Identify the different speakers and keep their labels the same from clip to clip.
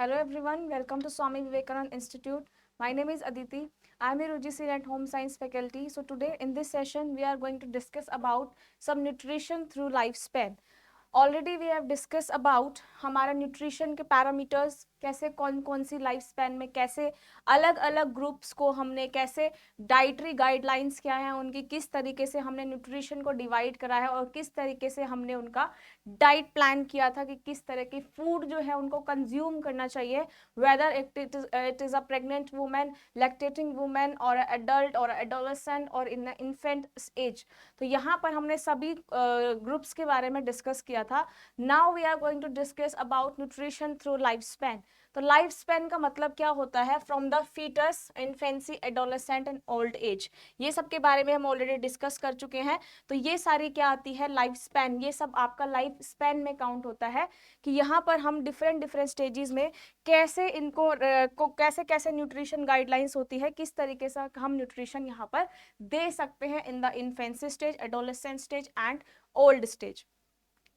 Speaker 1: Hello everyone, welcome to Swami Vivekanand Institute. My name is Aditi. I am a UGC and Home Science faculty. So today in this session we are going to discuss about some nutrition through lifespan. Already we have discuss about हमारा nutrition के parameters, कैसे कौन कौन सी life span में कैसे अलग अलग groups को हमने कैसे डाइटरी गाइडलाइंस क्या है उनकी, किस तरीके से हमने न्यूट्रिशन को डिवाइड करा है और किस तरीके से हमने उनका डाइट प्लान किया था कि किस तरह की फूड जो है उनको कंज्यूम करना चाहिए, whether it is a pregnant women, lactating women और एडल्ट और एडोलेसेंट और इन इन्फेंट एज। तो यहाँ पर हमने सभी ग्रुप्स के बारे में डिस्कस किया था। Now we are going to discuss about nutrition through life span. तो लाइफ स्पैन का मतलब क्या होता है? From the foetus, infancy, adolescent and old age. ये सब के बारे में हम ऑलरेडी डिस्कस कर चुके हैं। तो ये सारी क्या आती है? Life span. ये सब आपका लाइफ स्पैन में काउंट होता है कि यहाँ पर हम डिफरेंट डिफरेंट स्टेजेस में कैसे इनको कैसे कैसे न्यूट्रिशन गाइडलाइंस होती है, किस तरीके से हम न्यूट्रिशन यहाँ पर दे सकते हैं in the infancy stage, adolescent stage and old stage.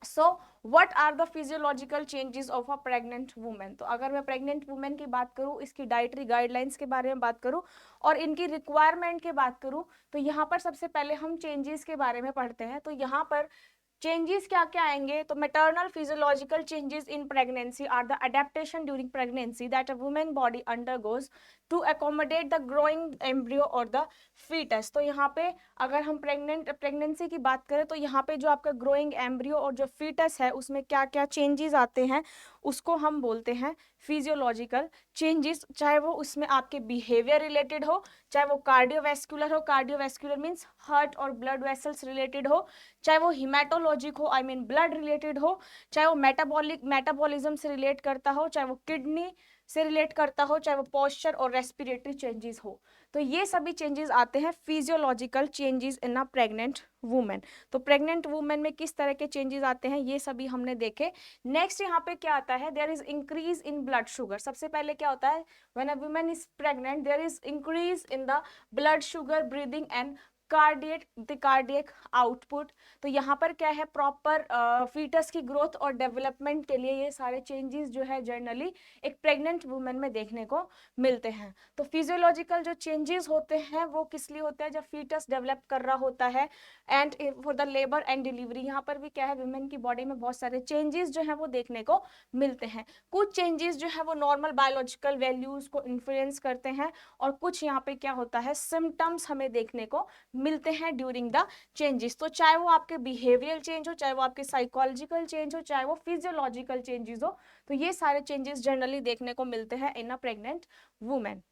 Speaker 1: So what are the physiological changes of a pregnant women? तो अगर मैं प्रेग्नेंट वुमेन की बात करूं, इसकी डाइटरी गाइडलाइंस के बारे में बात करूं और इनकी रिक्वायरमेंट की बात करूं, तो यहाँ पर सबसे पहले हम चेंजेस के बारे में पढ़ते हैं। तो यहाँ पर चेंजेस क्या क्या आएंगे? तो maternal physiological changes in pregnancy are the adaptation during pregnancy that a women body undergoes to accommodate the growing embryo और द फीटस। तो यहाँ पे अगर हम प्रेगनेंसी की बात करें तो यहाँ पे जो आपका ग्रोइंग एम्ब्रियो और जो फीटस है उसमें क्या क्या चेंजेस आते हैं उसको हम बोलते हैं फिजियोलॉजिकल चेंजेस। चाहे वो उसमें आपके बिहेवियर रिलेटेड हो, चाहे वो कार्डियोवैस्कुलर हो, कार्डियोवैस्कुलर मीन्स हार्ट और ब्लड वेसल्स रिलेटेड हो, चाहे वो हिमेटोलॉजिक हो, आई मीन ब्लड रिलेटेड हो, चाहे वो मेटाबॉलिज्म से रिलेट करता हो, चाहे वो किडनी से रिलेट करता हो, चाहे वो पोस्चर और रेस्पिरेटरी चेंजेस हो। तो ये सभी चेंजेस आते हैं फिजियोलॉजिकल चेंजेस इन अ प्रेग्नेंट वुमेन। तो प्रेग्नेंट वुमेन में किस तरह के चेंजेस आते हैं ये सभी हमने देखे। नेक्स्ट यहाँ पे क्या आता है? There is increase in blood sugar. सबसे पहले क्या होता है? When a women is pregnant there is increase in the blood sugar, breathing and cardiac output. तो यहाँ पर क्या है? प्रॉपर फीटस की ग्रोथ और डेवलपमेंट के लिए ये सारे चेंजेस जो है जनरली एक प्रेग्नेंट वुमेन में देखने को मिलते हैं। तो फिजियोलॉजिकल जो चेंजेस होते हैं वो किस लिए होते हैं? जब फीटस डेवलप कर रहा होता है and for the labour and delivery. यहाँ पर भी क्या है? वुमेन की बॉडी में बहुत सारे चेंजेस जो है वो देखने को मिलते हैं। कुछ चेंजेस जो है वो नॉर्मल बायोलॉजिकल वैल्यूज को इन्फ्लुएंस करते हैं और कुछ यहाँ पे क्या होता है? सिम्टम्स हमें देखने को मिलते हैं ड्यूरिंग द चेंजेस। तो चाहे वो आपके बिहेवियल चेंज हो, चाहे वो आपके साइकोलॉजिकल चेंज हो, चाहे वो फिजियोलॉजिकल चेंजेस हो, तो ये सारे चेंजेस जनरली देखने को मिलते हैं इन अ प्रेग्नेंट वुमेन।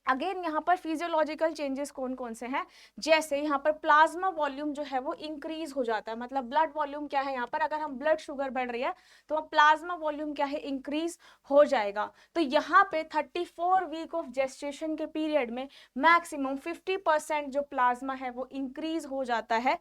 Speaker 1: अगेन यहाँ पर फिजियोलॉजिकल चेंजेस कौन कौन से हैं? जैसे यहाँ पर प्लाज्मा वॉल्यूम जो है वो इंक्रीज हो जाता है। मतलब ब्लड वॉल्यूम क्या है? यहाँ पर अगर हम ब्लड शुगर बढ़ रही है तो प्लाज्मा वॉल्यूम क्या है? इंक्रीज हो जाएगा। तो यहाँ पे 34 वीक ऑफ जेस्टेशन के पीरियड में मैक्सिमम 50% जो प्लाज्मा है वो इंक्रीज हो जाता है।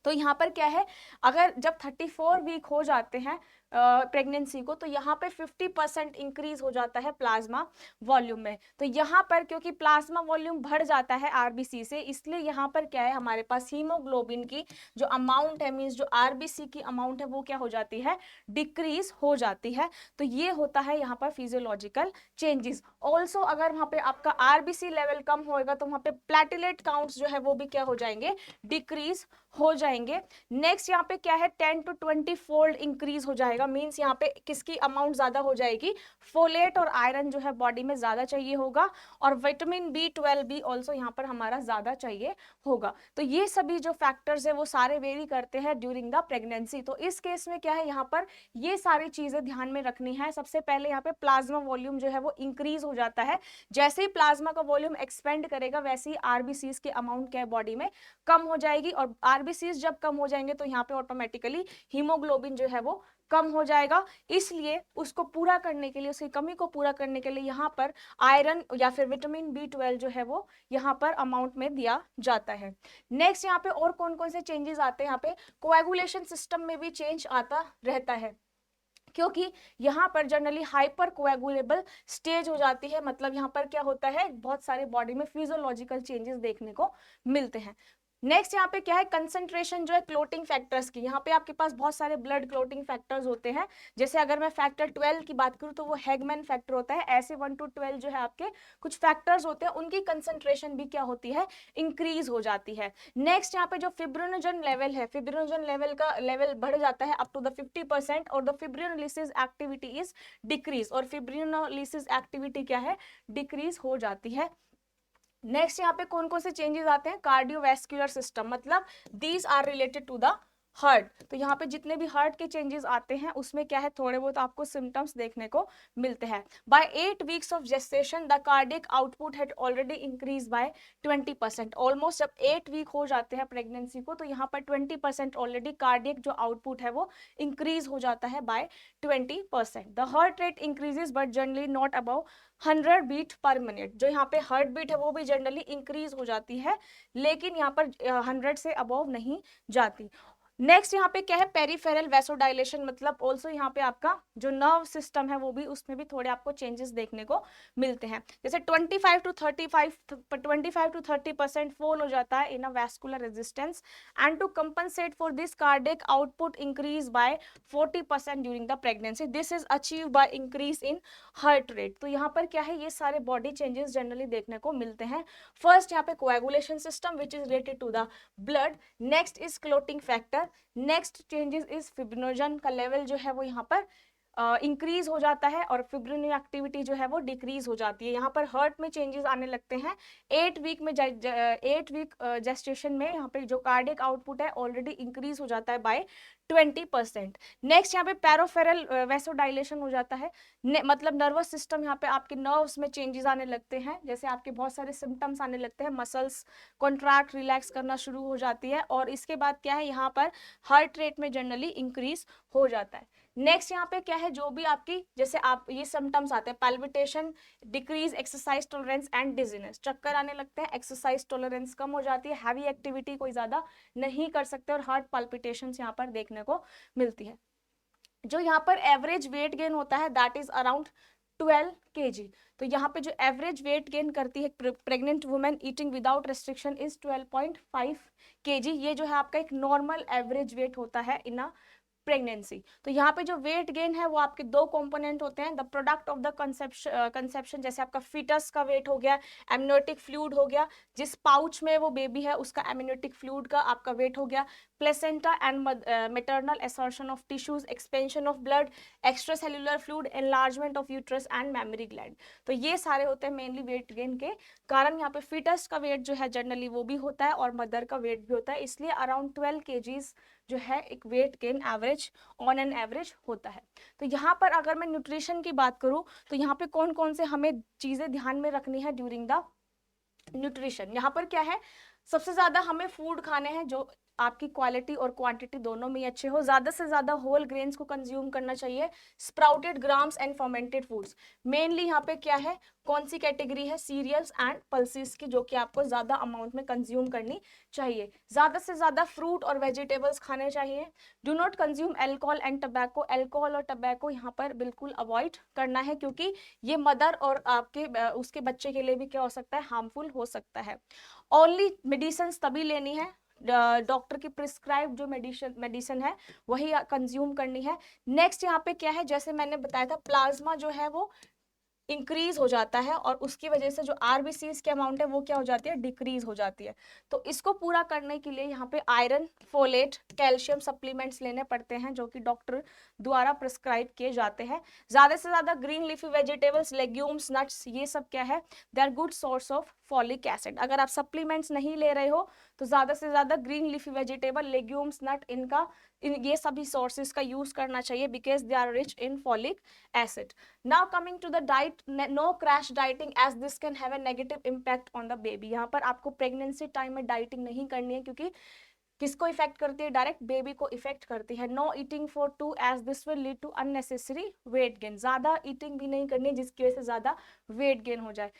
Speaker 1: तो यहाँ पर क्या है? अगर जब 34 वीक हो जाते हैं प्रेगनेंसी को, तो यहाँ पे 50% इंक्रीज हो जाता है प्लाज्मा वॉल्यूम में। तो यहाँ पर क्योंकि प्लाज्मा वॉल्यूम बढ़ जाता है आरबीसी से, इसलिए यहाँ पर क्या है? हमारे पास हीमोग्लोबिन की जो अमाउंट है, मीन्स जो आरबीसी की अमाउंट है वो क्या हो जाती है? डिक्रीज हो जाती है। तो ये होता है यहाँ पर फिजियोलॉजिकल चेंजेस। ऑल्सो अगर वहाँ पे आपका आरबीसी लेवल कम होएगा तो वहाँ पे प्लेटलेट काउंट्स जो है वो भी क्या हो जाएंगे? डिक्रीज हो जाएंगे। नेक्स्ट यहाँ पे क्या है? 10 to 20 फोल्ड इंक्रीज हो जाएगा। मींस यहाँ पे किसकी अमाउंट ज्यादा हो जाएगी? फोलेट और आयरन जो है बॉडी में ज्यादा चाहिए होगा और विटामिन B12 भी ऑल्सो यहाँ पर हमारा ज्यादा चाहिए होगा। तो ये सभी जो फैक्टर्स है वो सारे वेरी करते हैं ड्यूरिंग द प्रेगनेंसी। तो इस केस में क्या है? यहाँ पर ये सारी चीजें ध्यान में रखनी है। सबसे पहले यहाँ पे प्लाज्मा वॉल्यूम जो है वो इंक्रीज हो जाता है। जैसे ही प्लाज्मा का वॉल्यूम एक्सपेंड करेगा वैसे ही आरबीसीज की अमाउंट क्या है? बॉडी में कम हो जाएगी और आरबीसीज जब कम हो जाएंगे तो यहाँ पे ऑटोमेटिकली हीमोग्लोबिन जो है वो कम हो जाएगा। इसलिए उसको पूरा करने के लिए, उसकी कमी को पूरा करने के लिए यहाँ पर आयरन या फिर विटामिन B12 जो है वो यहाँ पर अमाउंट में दिया जाता है। नेक्स्ट यहाँ पे और कौन कौन से चेंजेस आते हैं? यहाँ पे कोएगुलेशन सिस्टम में भी चेंज आता रहता है क्योंकि यहाँ पर जनरली हाइपर कोएगुलेबल स्टेज हो जाती है। मतलब यहाँ पर क्या होता है? बहुत सारे बॉडी में फिजियोलॉजिकल चेंजेस देखने को मिलते हैं। नेक्स्ट यहाँ पे क्या है, कंसंट्रेशन जो है क्लोटिंग फैक्टर्स की। यहाँ पे आपके पास बहुत सारे ब्लड क्लोटिंग फैक्टर्स होते हैं, जैसे अगर मैं फैक्टर 12 की बात करूँ तो वो हैगमैन फैक्टर होता है। ऐसे 1 to 12 जो है आपके कुछ फैक्टर्स होते हैं, उनकी कंसंट्रेशन भी क्या होती है, इंक्रीज हो जाती है। नेक्स्ट यहाँ पे जो फिब्रिनोजन लेवल है, फिब्रिनोजन लेवल का लेवल बढ़ जाता है अप टू द 50%, और द फिब्रिनोलिसिस एक्टिविटी इज डिक्रीज, और फिब्रिनोलिसिस एक्टिविटी क्या है, डिक्रीज हो जाती है। नेक्स्ट यहाँ पे कौन कौन से चेंजेस आते हैं, कार्डियोवैस्कुलर सिस्टम, मतलब these are related to the heart. तो यहाँ पे जितने भी हार्ट के चेंजेस आते हैं उसमें क्या है, थोड़े बहुत आपको सिम्टम्स देखने को मिलते हैं। By 8 weeks of gestation the cardiac output had already increase by 20%। Almost जब 8 वीक हो जाते हैं प्रेगनेंसी को, तो यहाँ पर 20% ऑलरेडी कार्डियक जो आउटपुट है वो इंक्रीज हो जाता है by 20%। The heart rate increases but generally not above 100 beat per minute. जो यहाँ पे हार्ट बीट है वो भी जनरली इंक्रीज हो जाती है, लेकिन यहाँ पर 100 से अबव नहीं जाती। नेक्स्ट यहाँ पे क्या है, पेरिफेरल वैसोडाइलेशन, मतलब ऑल्सो यहाँ पे आपका जो नर्व सिस्टम है वो भी, उसमें भी थोड़े आपको चेंजेस देखने को मिलते हैं। जैसे 25 to 30% फॉल हो जाता है in a vascular resistance, and to compensate for this cardiac output increase by 40% during the pregnancy. This is achieve by increase in heart rate. तो यहाँ पर क्या है, ये सारे बॉडी चेंजेस जनरली देखने को मिलते हैं। फर्स्ट यहाँ पे coagulation system which is related to the blood, next is clotting factor, next changes is fibrinogen का लेवल जो है वो यहाँ पर इंक्रीज हो जाता है, और फिब्रिनो एक्टिविटी जो है वो डिक्रीज हो जाती है। यहाँ पर हार्ट में चेंजेस आने लगते हैं 8 वीक में। 8 वीक जेस्टेशन में यहाँ पे जो कार्डियक आउटपुट है ऑलरेडी इंक्रीज हो जाता है बाय 20%। नेक्स्ट यहाँ पे पैरोफेरल वैसोडाइलेशन हो जाता है, मतलब नर्वस सिस्टम, यहाँ पे आपके नर्व्स में चेंजेस आने लगते हैं, जैसे आपके बहुत सारे सिम्टम्स आने लगते हैं, मसल्स कॉन्ट्रैक्ट रिलैक्स करना शुरू हो जाती है, और इसके बाद क्या है, यहाँ पर हार्ट रेट में जनरली इंक्रीज हो जाता है। नेक्स्ट यहाँ पे क्या है, जो भी आपकी जैसे आप ये सिम्टम्स आते हैं, palpitation, decrease exercise tolerance and dizziness, चक्कर आने लगते हैं, एक्सरसाइज टॉलरेंस कम हो जाती है, हैवी एक्टिविटी कोई ज्यादा नहीं कर सकते, और हार्ट पैल्पिटेशंस यहाँ पर देखने को मिलती है। जो यहाँ पर एवरेज वेट गेन होता है दैट इज अराउंड 12 kg। तो यहाँ पे जो एवरेज वेट गेन करती है pregnant women eating without restriction is 12.5 kg। ये जो है आपका एक नॉर्मल एवरेज वेट होता है इन अ प्रेगनेंसी। तो यहाँ पे जो वेट गेन है वो आपके दो कंपोनेंट होते हैं, the product of the conception, जैसे आपका फीटस का वेट हो गया, एमनियोटिक फ्लूइड हो गया, जिस पाउच में वो बेबी है उसका एमनियोटिक फ्लूइड का आपका वेट हो गया, placenta and maternal assertion of tissues, expansion of blood, extra cellular fluid, enlargement of uterus and memory gland. तो ये सारे होते हैं मेनली वेट गेन के कारण। यहाँ पे फीटस का वेट जो है जनरली वो भी होता है, और मदर का वेट भी होता है, इसलिए अराउंड 12 kgs जो है एक weight gain average on an average होता है। तो यहाँ पर अगर मैं न्यूट्रिशन की बात करूँ तो यहाँ पे कौन कौन से हमें चीजें ध्यान में रखनी है ड्यूरिंग द न्यूट्रिशन। यहाँ पर क्या है, सबसे ज्यादा हमें फूड खाने हैं जो आपकी क्वालिटी और क्वांटिटी दोनों में अच्छे हो। ज्यादा से ज्यादा होल ग्रेन्स को कंज्यूम करना चाहिए, sprouted grams and fermented foods. Mainly यहाँ पे क्या है, कौन सी कैटेगरी है, सीरियल्स एंड पल्सेस की, जो कि आपको ज्यादा अमाउंट में कंज्यूम करनी चाहिए। ज्यादा से ज्यादा फ्रूट और वेजिटेबल्स खाने चाहिए। Do not consume alcohol and tobacco. Alcohol और टबैको यहाँ पर बिल्कुल अवॉइड करना है, क्योंकि ये मदर और आपके उसके बच्चे के लिए भी क्या हो सकता है, हार्मफुल हो सकता है। ओनली मेडिसिन तभी लेनी है, डॉक्टर की प्रिस्क्राइब जो मेडिसिन है वही कंज्यूम करनी है। नेक्स्ट यहाँ पे क्या है, जैसे मैंने बताया था, प्लाज्मा जो है वो इंक्रीज हो जाता है, और उसकी वजह से जो आरबीसीज की अमाउंट है वो क्या हो जाती है, डिक्रीज हो जाती है। तो इसको पूरा करने के लिए यहाँ पे आयरन, फोलेट, कैल्शियम सप्लीमेंट्स लेने पड़ते हैं, जो कि डॉक्टर द्वारा प्रिस्क्राइब किए जाते हैं। ज्यादा से ज्यादा green leafy vegetables, legumes, nuts, ये सब क्या है, they are good source of folic acid. अगर आप सप्लीमेंट्स नहीं ले रहे हो तो ज्यादा से ज्यादा green leafy vegetable, legumes, nut, ये सभी सोर्सेज का यूज करना चाहिए, because they are rich in folic acid. Now coming to the diet, no crash dieting as this can have a negative impact on the baby। यहाँ पर आपको pregnancy time में dieting नहीं करनी है, क्योंकि किसको इफेक्ट करती है, डायरेक्ट बेबी को इफेक्ट करती है। No eating for two as this will lead to unnecessary weight gain. ज्यादा ईटिंग भी नहीं करनी है जिसकी वजह से ज्यादा वेट गेन हो जाए।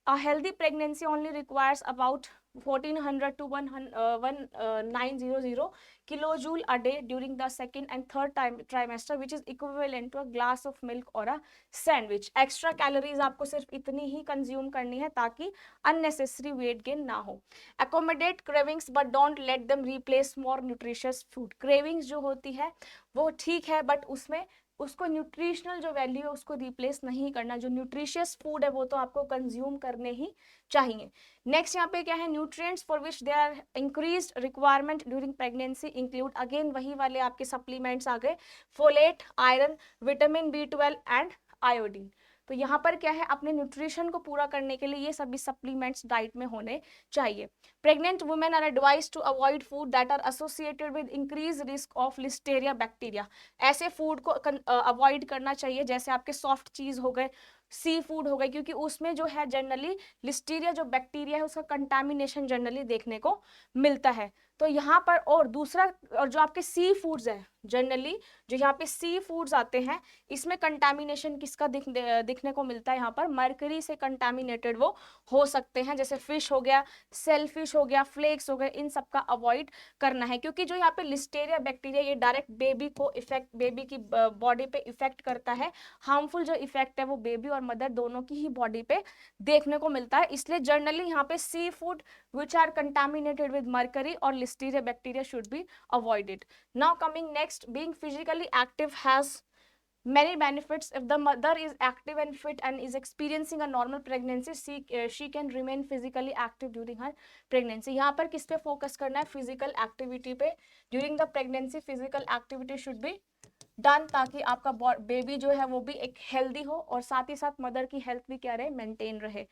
Speaker 1: A healthy pregnancy only requires about 1400 to 1900 kilojule a day during the second and third trimester, which is equivalent to a glass of milk or a sandwich. Extra calories आपको सिर्फ इतनी ही consume करनी है ताकि unnecessary weight gain ना हो. Accommodate cravings but don't let them replace more nutritious food. Cravings जो होती है वो ठीक है, बट उसमें उसको न्यूट्रिशनल जो वैल्यू है उसको रिप्लेस नहीं करना. जो न्यूट्रिशियस फूड है वो तो आपको कंज्यूम करने ही चाहिए. नेक्स्ट यहाँ पे क्या है, nutrients for which they are increased requirement during pregnancy include, again वही वाले आपके सप्लीमेंट्स आ गए, folate, iron, vitamin B12 and iodine. तो यहाँ पर क्या है, अपने न्यूट्रिशन को पूरा करने के लिए ये सभी सप्लीमेंट्स डाइट में होने चाहिए. Pregnant women are advise to avoid food that are associated with increase risk of listeria bacteria. ऐसे फूड को अवॉइड करना चाहिए जैसे आपके सॉफ्ट चीज हो गए, सी फूड हो गए, क्योंकि उसमें जो है जनरली लिस्टीरिया जो बैक्टीरिया है उसका कंटामिनेशन जनरली देखने को मिलता है. तो यहाँ पर और दूसरा, और जो आपके सी फूड्स है जनरली, जो यहाँ पे सी फूड्स आते हैं इसमें कंटामिनेशन किसका दिखने को मिलता है, यहाँ पर मर्करी से कंटामिनेटेड वो हो सकते हैं, जैसे फिश हो गया, सेलफिश हो गया, फ्लेक्स हो गए, इन सब का अवॉइड करना है. क्योंकि जो यहाँ पे लिस्टेरिया बैक्टीरिया ये डायरेक्ट बेबी को इफेक्ट, बेबी की बॉडी पे इफेक्ट करता है. हार्मफुल जो इफेक्ट है वो बेबी और मदर दोनों की ही बॉडी पे देखने को मिलता है. इसलिए जनरली यहाँ पे sea food which are contaminated with mercury or listeria bacteria should be avoided. Now coming next, being physically active has many benefits. If the mother is active and fit and is experiencing a normal pregnancy, she can remain physically active during her pregnancy. यहाँ पर किस पे focus करना है, physical activity पे. During the pregnancy physical activity should be done ताकि आपका baby जो है वो भी एक हेल्दी हो और साथ ही साथ मदर की हेल्थ भी क्या रहे, मेंटेन रहे.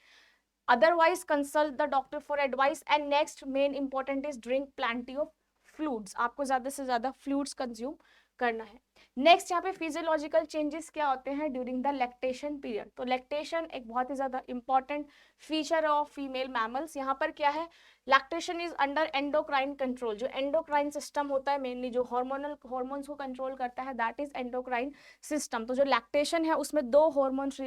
Speaker 1: Otherwise consult the doctor for advice. And next main important is drink plenty of fluids. आपको ज्यादा से ज्यादा फ्लूइड्स कंज्यूम करना है. नेक्स्ट यहाँ पे फिजियोलॉजिकल चेंजेस क्या होते हैं ड्यूरिंग द लैक्टेशन पीरियड. तो लैक्टेशन एक बहुत ही ज्यादा important feature of female mammals. यहाँ पर क्या है, lactation is under endocrine control. जो एंडोक्राइन सिस्टम होता है मेनली जो हॉर्मोन्स को कंट्रोल करता है, दैट इज एंडोक्राइन सिस्टम. तो जो लैक्टेशन है उसमें दो हॉर्मोन्स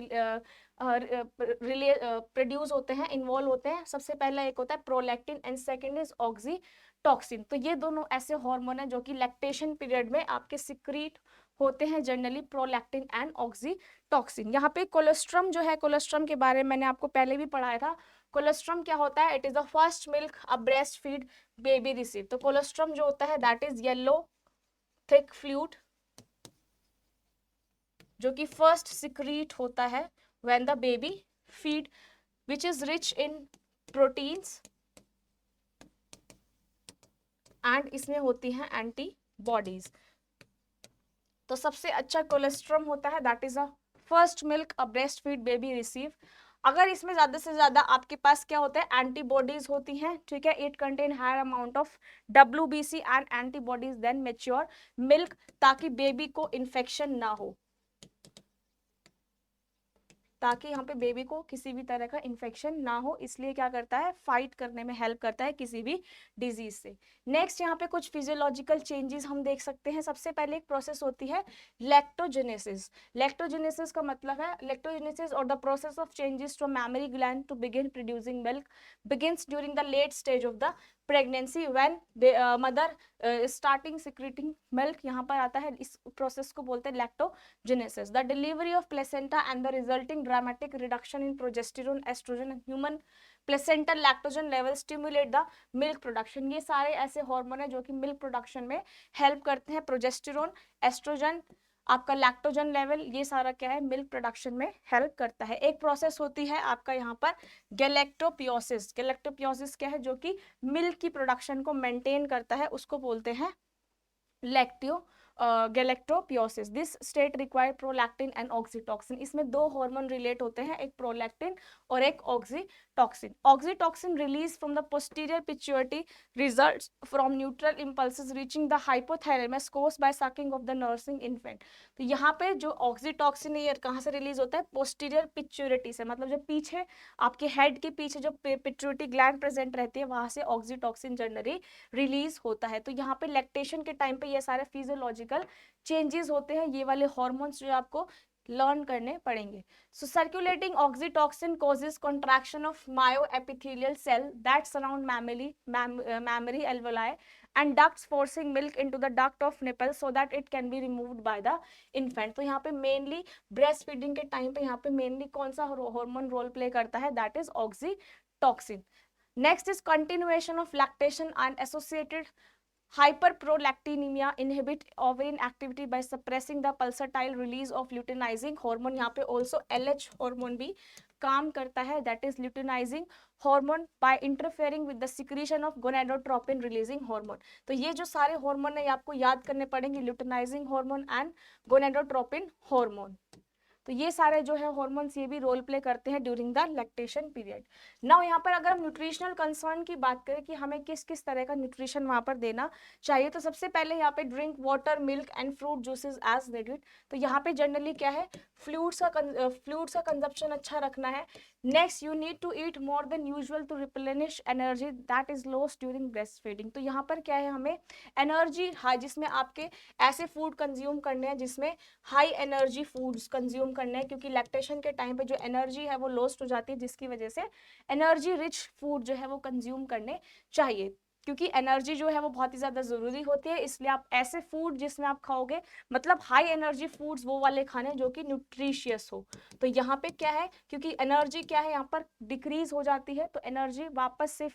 Speaker 1: प्रोड्यूस होते हैं, इन्वॉल्व होते हैं. सबसे पहला एक होता है prolactin and second is oxytocin. तो ये दोनों ऐसे हार्मोन हैं जो कि लैक्टेशन पीरियड में आपके सिक्रीट होते हैं, जनरली प्रोलैक्टिन एंड ऑक्सीटॉक्सिन. यहाँ पे कोलेस्ट्रम जो है, कोलेस्ट्रम के बारे में मैंने आपको पहले भी पढ़ाया था. कोलेस्ट्रम क्या होता है, it is the first milk a breast feed baby receive. तो कोलेस्ट्रम जो होता है that is yellow thick fluid जो कि फर्स्ट सिक्रीट होता है when the baby feed, which is rich in proteins and इसमें होती हैं एंटीबॉडीज. तो सबसे अच्छा कोलेस्ट्रम होता है that is a first milk a breast feed baby receive. अगर इसमें ज्यादा से ज्यादा आपके पास क्या होता है, एंटीबॉडीज होती हैं, ठीक है. It contain higher amount of WBC and antibodies then mature milk, ताकि बेबी को इन्फेक्शन ना हो, ताकि यहाँ पे बेबी को किसी भी तरह का इन्फेक्शन ना हो. इसलिए क्या करता है, फाइट करने में हेल्प करता है किसी भी डिजीज से. नेक्स्ट यहाँ पे कुछ फिजियोलॉजिकल चेंजेस हम देख सकते हैं. सबसे पहले एक प्रोसेस होती है लैक्टोजेनेसिस. लैक्टोजेनेसिस का मतलब है, लैक्टोजेनेसिस और the process of changes from mammary gland to begin producing milk begins during the late stage of the pregnancy when mother starting secreting milk. यहाँ पर आता है, इस प्रोसेस को बोलते हैं lactogenesis. The delivery of placenta and the resulting dramatic reduction in progesterone, oestrogen and human placental lactogen level stimulate the milk production. ये सारे ऐसे हार्मोन है जो कि मिल्क प्रोडक्शन में हेल्प करते हैं. प्रोजेस्टेरोन, एस्ट्रोजन, आपका लैक्टोजन लेवल, ये सारा क्या है, मिल्क प्रोडक्शन में हेल्प करता है. एक प्रोसेस होती है आपका यहाँ पर गैलेक्टोपियोसिस. गैलेक्टोपियोसिस क्या है, जो कि मिल्क की प्रोडक्शन को मेंटेन करता है, उसको बोलते हैं galactopoiesis. This state require prolactin and oxytocin. इसमें दो हार्मोन रिलेट होते हैं, एक प्रोलैक्टिन और एक oxytocin. Oxytocin release from the posterior pituitary results from neutral impulses reaching the hypothalamus caused by sucking of the nursing infant. तो यहाँ पे जो ऑक्सीटॉक्सिन है ये कहाँ से रिलीज होता है, पोस्टीरियर पिट्यूटरी से. मतलब जो पीछे आपके हेड के पीछे जो पिट्यूटरी ग्लैंड प्रेजेंट रहती है वहां से ऑक्सीटॉक्सिन जनरली रिलीज होता है. तो यहाँ पे लैक्टेशन के टाइम पे ये सारे फिजियोलॉजिकल चेंजेस होते हैं. ये वाले हॉर्मोन्स जो आपको लर्न करने पड़ेंगे. So circulating oxytocin causes contraction of myoepithelial cell that surround mammary alveoli and ducts, forcing milk into the duct of nipple so that it can be removed by the infant. तो यहाँ पे mainly breast feeding के time पे यहाँ पे mainly कौन सा hormone role play करता है, that is oxytocin. Next is continuation of lactation and associated hyperprolactinemia inhibit ovarian activity by suppressing the pulsatile release of luteinizing hormone. यहाँ पे also LH hormone भी काम करता है, that is luteinizing hormone by interfering with the secretion of gonadotropin releasing hormone. तो ये जो सारे हार्मोन है ये आपको याद करने पड़ेंगे, luteinizing hormone and gonadotropin hormone. तो ये सारे जो है हॉर्मोन्स ये भी रोल प्ले करते हैं during the lactation period. Now यहाँ पर अगर हम न्यूट्रिशनल कंसर्न की बात करें कि हमें किस किस तरह का न्यूट्रिशन वहाँ पर देना चाहिए, तो सबसे पहले यहाँ पे drink water, milk and fruit juices as needed. तो यहाँ पे जनरली क्या है, फ्लूइड्स का कंजप्शन अच्छा रखना है. Next, you need to eat more than usual to replenish energy that is lost during breast feeding. तो यहाँ पर क्या है, हमें एनर्जी हाई, जिसमें आपके ऐसे फूड कंज्यूम करने हैं जिसमें हाई एनर्जी फूड्स कंज्यूम करने हैं, क्योंकि लैक्टेशन के टाइम पे जो एनर्जी है वो लॉस्ट हो जाती है, जिसकी वजह से एनर्जी रिच फूड जो है वो कंज्यूम करने चाहिए, क्योंकि एनर्जी जो है वो बहुत ही ज़्यादा ज़रूरी होती है. इसलिए आप ऐसे फूड जिसमें आप खाओगे, मतलब हाई एनर्जी फूड्स वो वाले खाने जो कि न्यूट्रिशियस हो. तो यहाँ पे क्या है, क्योंकि एनर्जी क्या है यहाँ पर डिक्रीज हो जाती है, तो एनर्जी वापस से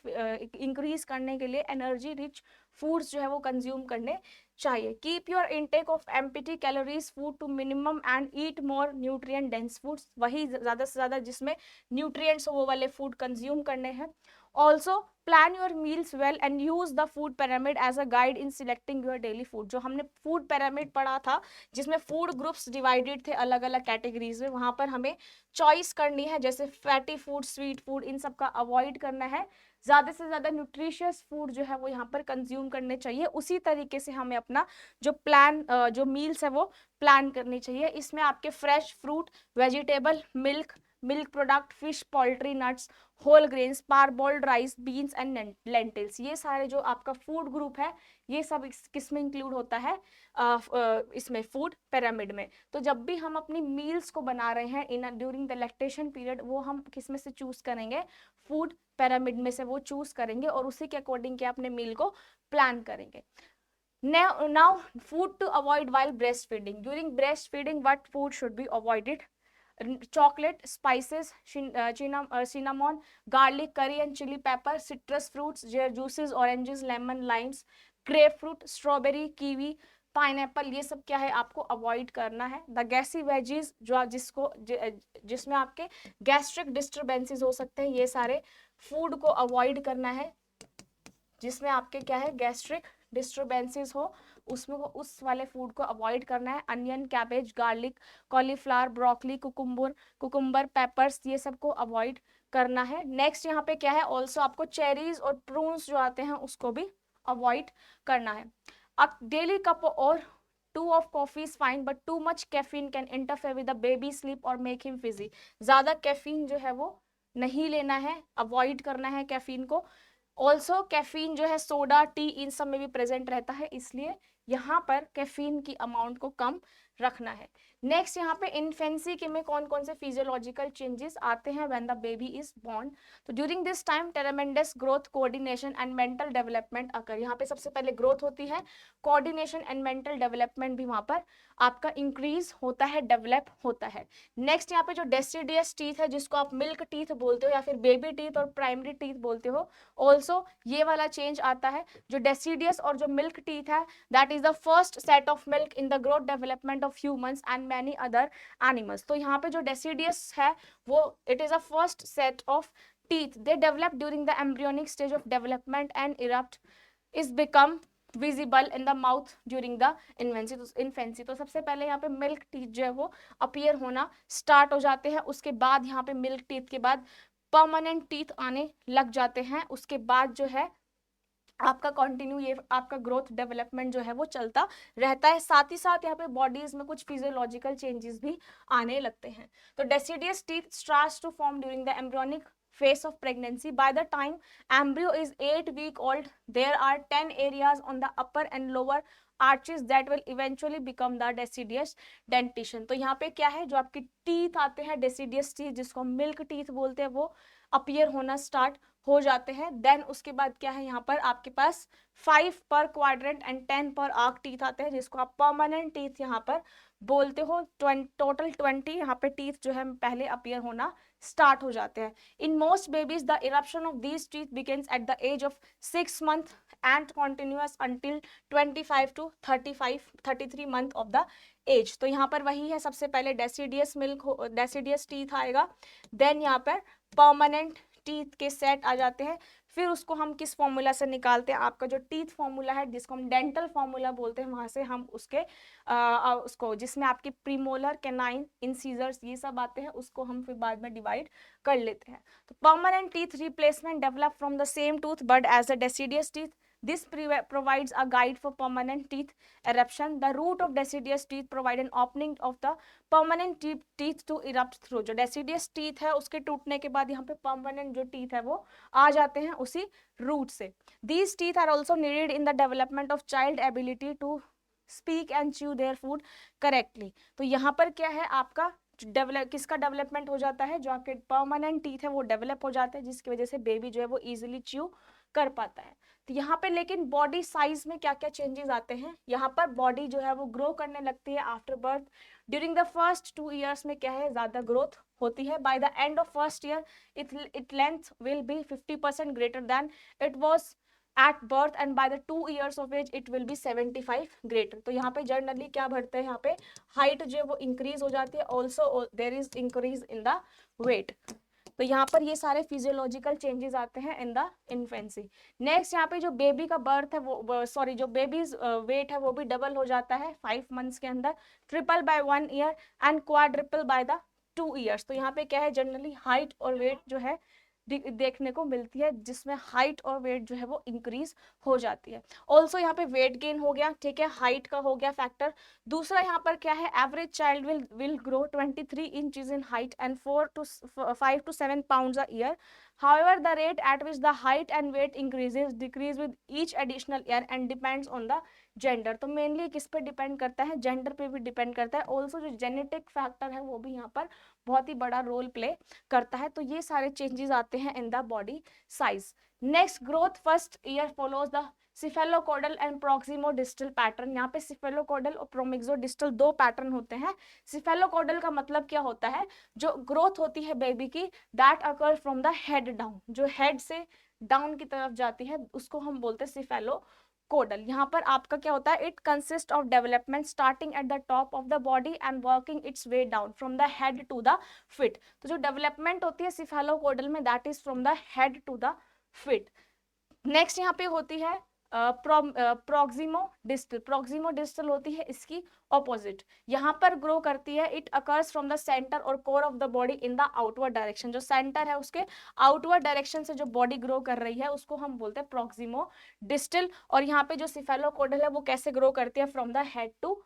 Speaker 1: इंक्रीज करने के लिए एनर्जी रिच फूड्स जो है वो कंज्यूम करने चाहिए. Keep your intake of empty calories food to minimum and eat more nutrient dense foods. वही ज़्यादा से ज़्यादा जिसमें न्यूट्रिएंट्स हो वो वाले फूड कंज्यूम करने हैं. Also plan your meals well and use the food pyramid as a guide in selecting your daily food. जो हमने फूड पिरामिड पढ़ा था जिसमें फूड ग्रुप्स डिवाइडेड थे अलग अलग कैटेगरीज में, वहाँ पर हमें चॉइस करनी है, जैसे फैटी फूड, स्वीट फूड, इन सब का अवॉइड करना है. ज़्यादा से ज़्यादा न्यूट्रिशियस फूड जो है वो यहाँ पर कंज्यूम करने चाहिए. उसी तरीके से हमें अपना जो मील्स है वो प्लान करनी चाहिए. इसमें आपके fresh fruit, vegetable, milk product, fish, poultry, nuts, whole grains, parboiled rice, beans and lentils, ये सारे जो आपका फूड ग्रुप है ये सब किस में इंक्लूड होता है, इसमें फूड पिरामिड में. तो जब भी हम अपनी मील्स को बना रहे हैं in during the lactation period, वो हम किस में से चूज करेंगे, फूड पिरामिड में से वो चूज करेंगे और उसी के अकॉर्डिंग के अपने मील को प्लान करेंगे. Now food to avoid while breastfeeding. During breastfeeding, what food should be avoided? Chocolate, spices, cinnamon, garlic, curry and chili pepper, citrus fruits, juices, oranges, lemon, limes, grapefruit, strawberry, kiwi, pineapple, ये सब क्या है आपको avoid करना है. The गैसी veggies जो जिसमें आपके गैस्ट्रिक डिस्टर्बेंसेस हो सकते हैं, ये सारे फूड को अवॉइड करना है. जिसमें आपके क्या है गैस्ट्रिक डिस्टर्बेंसेस हो, उसमें उस वाले फूड को अवॉइड करना है. Onion, cabbage, garlic, cauliflower, broccoli, cucumber, papers, ये सब को अवॉइड करना है. नेक्स्ट यहाँ पे क्या है, ऑल्सो आपको चेरीज और प्रून्स जो आते हैं उसको भी अवॉइड करना है. अ डेली कप और 2 of coffee is fine, but too much caffeine can interfere with the baby sleep or make him fizzy. ज़्यादा कैफीन जो है वो नहीं लेना है, अवॉइड करना है कैफीन को. ऑल्सो कैफीन जो है सोडा, टी, इन सब में भी प्रेजेंट रहता है, इसलिए यहाँ पर कैफीन की अमाउंट को कम रखना है. नेक्स्ट यहाँ पे इन्फेंसी के में कौन कौन से फिजियोलॉजिकल चेंजेस आते हैं when the baby is born. तो during this time tremendous growth, coordination and mental development occur. यहाँ पे सबसे पहले ग्रोथ होती है, कोऑर्डिनेशन एंड मेंटल डेवलपमेंट भी वहाँ पर आपका इंक्रीज होता है, डेवलप होता है. नेक्स्ट यहाँ पे जो डेसिडियस टीथ है, जिसको आप मिल्क टीथ बोलते हो या फिर बेबी टीथ और प्राइमरी टीथ बोलते हो, ऑल्सो ये वाला चेंज आता है. जो डेसिडियस और जो मिल्क टीथ है, that is the first set of milk in the growth development of humans and many other animals. तो यहाँ पे जो डेसिडियस है वो it is a first set of teeth. They develop during the embryonic stage of development and erupt is become visible in the mouth during the infancy. तो सबसे पहले यहाँ पे मिल्क टीथ जो है वो अपीयर होना स्टार्ट हो जाते हैं. उसके बाद यहाँ पे मिल्क टीथ के बाद परमानेंट टीथ आने लग जाते हैं. उसके बाद जो है आपका कंटिन्यू ये आपका ग्रोथ डेवलपमेंट जो है वो चलता रहता है. साथ ही साथ यहाँ पे बॉडीज में कुछ फिजियोलॉजिकल चेंजेस भी आने लगते हैं. तो deciduous teeth starts to form during the embryonic phase of pregnancy. By the time embryo is 8 weeks old, there are 10 areas on the upper and lower arches that will eventually become the deciduous dentition. तो यहाँ पे क्या है, जो आपके teeth आते हैं deciduous teeth जिसको मिल्क टीथ बोलते हैं, वो अपीयर होना स्टार्ट हो जाते हैं. देन उसके बाद क्या है, यहाँ पर आपके पास 5 पर क्वाड्रेंट एंड 10 पर आर्क टीथ आते हैं जिसको आप परमानेंट टीथ यहाँ पर बोलते हो. टोटल 20 यहाँ पे टीथ जो है पहले अपीयर होना स्टार्ट हो जाते हैं. In most babies the eruption of these teeth begins at the age of 6 month and continuous until 25 to 33 month of the age. तो यहाँ पर वही है, सबसे पहले डेसिडियस टीथ आएगा, देन यहाँ पर परमानेंट टीथ के सेट आ जाते हैं. फिर उसको हम किस फॉर्मूला से निकालते हैं, आपका जो टीथ फॉर्मूला है जिसको हम डेंटल फॉर्मूला बोलते हैं, वहां से हम उसको जिसमें आपके प्रीमोलर, कैनाइन, इंसीजर्स ये सब आते हैं, उसको हम फिर बाद में डिवाइड कर लेते हैं. तो permanent teeth replacement develop from the same tooth but as a deciduous teeth. This provides a guide for permanent teeth eruption. The root of deciduous teeth provide an opening of the permanent teeth to erupt through. जो deciduous teeth है उसके टूटने के बाद यहाँ पे permanent जो teeth है वो आ जाते हैं उसी root से. These teeth are also needed in the development of child ability to speak and chew their food correctly. तो यहाँ पर क्या है, आपका किसका डेवलपमेंट हो जाता है, जो आपके परमानेंट टीथ है वो डेवलप हो जाते हैं जिसकी वजह से बेबी जो है वो इजीली च्यू कर पाता है. तो यहाँ पे लेकिन बॉडी साइज में क्या क्या चेंजेस आते हैं, यहाँ पर बॉडी जो है वो ग्रो करने लगती है after birth. During the first 2 years में क्या है, ज्यादा ग्रोथ होती है. By the end of first year it length will be 50% greater than it was at birth and by the 2 years of age it will be 75 greater. तो यहाँ पे generally क्या बढ़ता है, यहाँ पे हाइट जो है वो इंक्रीज हो जाती है. Also there is increase in the weight. तो यहाँ पर ये सारे फिजियोलॉजिकल चेंजेस आते हैं इन द इन्फेंसी. नेक्स्ट यहाँ पे जो बेबी का बर्थ है वो जो बेबीज वेट है वो भी डबल हो जाता है 5 months के अंदर, triple by 1 year and quadruple by the 2 years. तो यहाँ पे क्या है, जनरली हाइट और वेट जो है देखने को मिलती है जिसमें हाइट और वेट जो है वो इंक्रीज हो जाती है. ऑल्सो यहाँ पे वेट गेन हो गया, ठीक है, हाइट का हो गया फैक्टर. दूसरा यहाँ पर क्या है, average child will grow 23 inches in height and 5 to 7 pounds a year. However, the rate at which the height and weight decrease with each additional year and depends on the gender. तो mainly किस पे depend करता है, gender पे भी depend करता है. Also जो जेनेटिक फैक्टर है वो भी यहाँ पर बहुत ही बड़ा रोल प्ले करता है. तो ये सारे चेंजेस आते हैं in the body size. Next growth first year follows the cephalocaudal and proximodistal pattern. यहाँ पे सिफेलोकोडल और प्रोमिक्सोडिस्टल 2 पैटर्न होते हैं. सिफेलोकोडल का मतलब क्या होता है, जो ग्रोथ होती है बेबी की that occur from the head down, जो हेड से डाउन की तरफ जाती है उसको हम बोलते हैं सिफेलोकोडल. यहाँ पर आपका क्या होता है, it consist of development starting at the top of the body and working its way down from the head to the feet. तो जो डेवलपमेंट होती है सिफेलोकोडल में that is from the head to the feet. Next यहाँ पे होती है प्रोक्सिमोडिस्टल. प्रोक्सिमोडिस्टल होती है इसकी ऑपोजिट, यहाँ पर ग्रो करती है. It occurs from the centre और core of the body in the outward direction. जो सेंटर है उसके आउटवर्ड डायरेक्शन से जो बॉडी ग्रो कर रही है उसको हम बोलते हैं प्रोक्सिमोडिस्टल. और यहाँ पे जो सिफेलोकोडल है वो कैसे ग्रो करती है, from the head to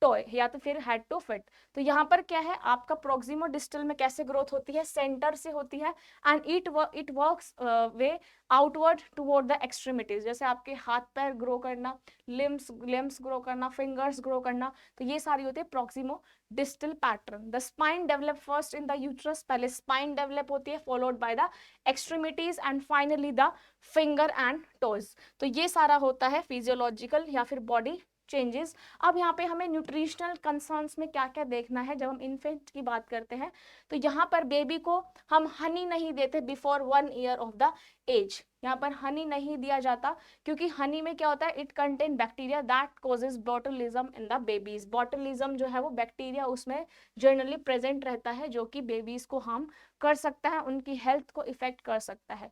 Speaker 1: toe या तो फिर हेड टू फिट. तो यहाँ पर क्या है, आपका प्रोक्सिमोडिस्टल में कैसे ग्रोथ होती है, सेंटर से होती है and it works way outward toward the extremities. जैसे आपके हाथ पैर ग्रो करना, लिम्स ग्रो करना, फिंगर्स ग्रो करना, तो ये सारी होती है proximodistal pattern. The spine develop first in the uterus. पहले स्पाइन डेवलप होती है followed by the extremities and finally the finger and toes. तो ये सारा होता है फिजियोलॉजिकल या फिर बॉडी चेंजेस. अब यहाँ पे हमें न्यूट्रिशनल कंसर्न्स में क्या क्या देखना है जब हम इन्फेंट की बात करते हैं. तो यहाँ पर बेबी को हम हनी नहीं देते before 1 year of the age. यहाँ पर हनी नहीं दिया जाता क्योंकि हनी में क्या होता है, it contain bacteria that causes botulism in the babies. Botulism जो है वो बैक्टीरिया उसमें जनरली प्रेजेंट रहता है जो कि बेबीज को हार्म कर सकता है, उनकी हेल्थ को इफेक्ट कर सकता है.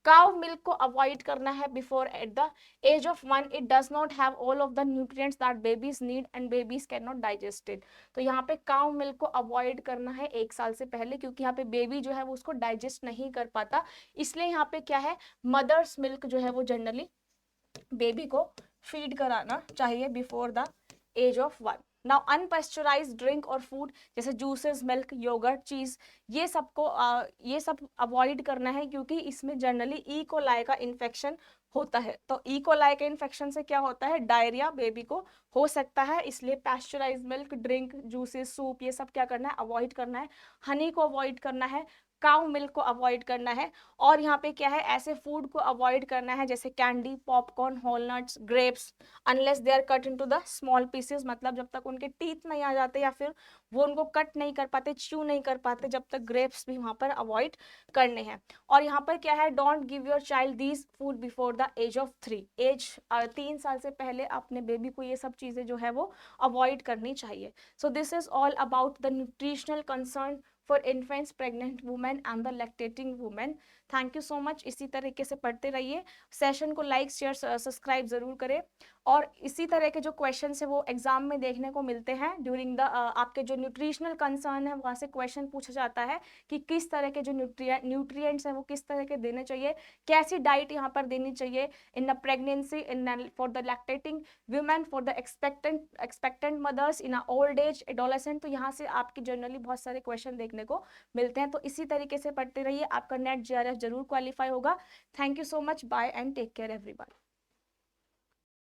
Speaker 1: काउ मिल्क को अवॉइड करना है before at the age of 1. It does not have all of the nutrients that babies need and babies can not digest it. तो यहाँ पे काउ मिल्क को अवॉइड करना है 1 साल से पहले क्योंकि यहाँ पे बेबी जो है वो उसको डाइजेस्ट नहीं कर पाता. इसलिए यहाँ पे क्या है, मदर्स मिल्क जो है वो जनरली बेबी को फीड कराना चाहिए before the age of 1. Now unpasteurised drink और फूड जैसे जूसेस, मिल्क, योगर्ट, चीज, ये सब अवॉइड करना है क्योंकि इसमें जनरली ई कोलाई का इन्फेक्शन होता है। तो ई कोलाई के इन्फेक्शन से क्या होता है, डायरिया बेबी को हो सकता है। इसलिए pasteurised milk, drink, juices, soup, ये सब क्या करना है, अवॉइड करना है। हनी को अवॉइड करना है, काउ मिल्क को अवॉइड करना है। और यहाँ पे क्या है, ऐसे फूड को अवॉइड करना है जैसे candy, popcorn, whole nuts, grapes, unless they are cut into the small pieces, मतलब जब तक उनके टीथ नहीं आ जाते या फिर वो उनको कट नहीं कर पाते, च्यू नहीं कर पाते, जब तक ग्रेप्स भी वहां पर अवॉइड करने हैं। और यहाँ पर क्या है, don't give your child these food before the age of 3, age 3 साल से पहले अपने बेबी को ये सब चीजें जो है वो अवॉइड करनी चाहिए। So this is all about the nutritional concern for infants, pregnant women and the lactating women. Thank you so much. इसी तरीके से पढ़ते रहिए, सेशन को लाइक, शेयर, सब्सक्राइब जरूर करें। और इसी तरह के जो क्वेश्चन है वो एग्जाम में देखने को मिलते हैं ड्यूरिंग द आपके जो न्यूट्रिशनल कंसर्न है वहाँ से क्वेश्चन पूछा जाता है कि किस तरह के जो न्यूट्रिएंट्स हैं वो किस तरह के देने चाहिए, कैसी डाइट यहाँ पर देनी चाहिए in the pregnancy, in for the lactating women, for the expectant mothers, in old age, adolescent. तो यहाँ से आपकी जनरली बहुत सारे क्वेश्चन देखने को मिलते हैं। तो इसी तरीके से पढ़ते रहिए, आपका नेट JRF जरूर क्वालिफाई होगा। Thank you so much, bye and take care everyone.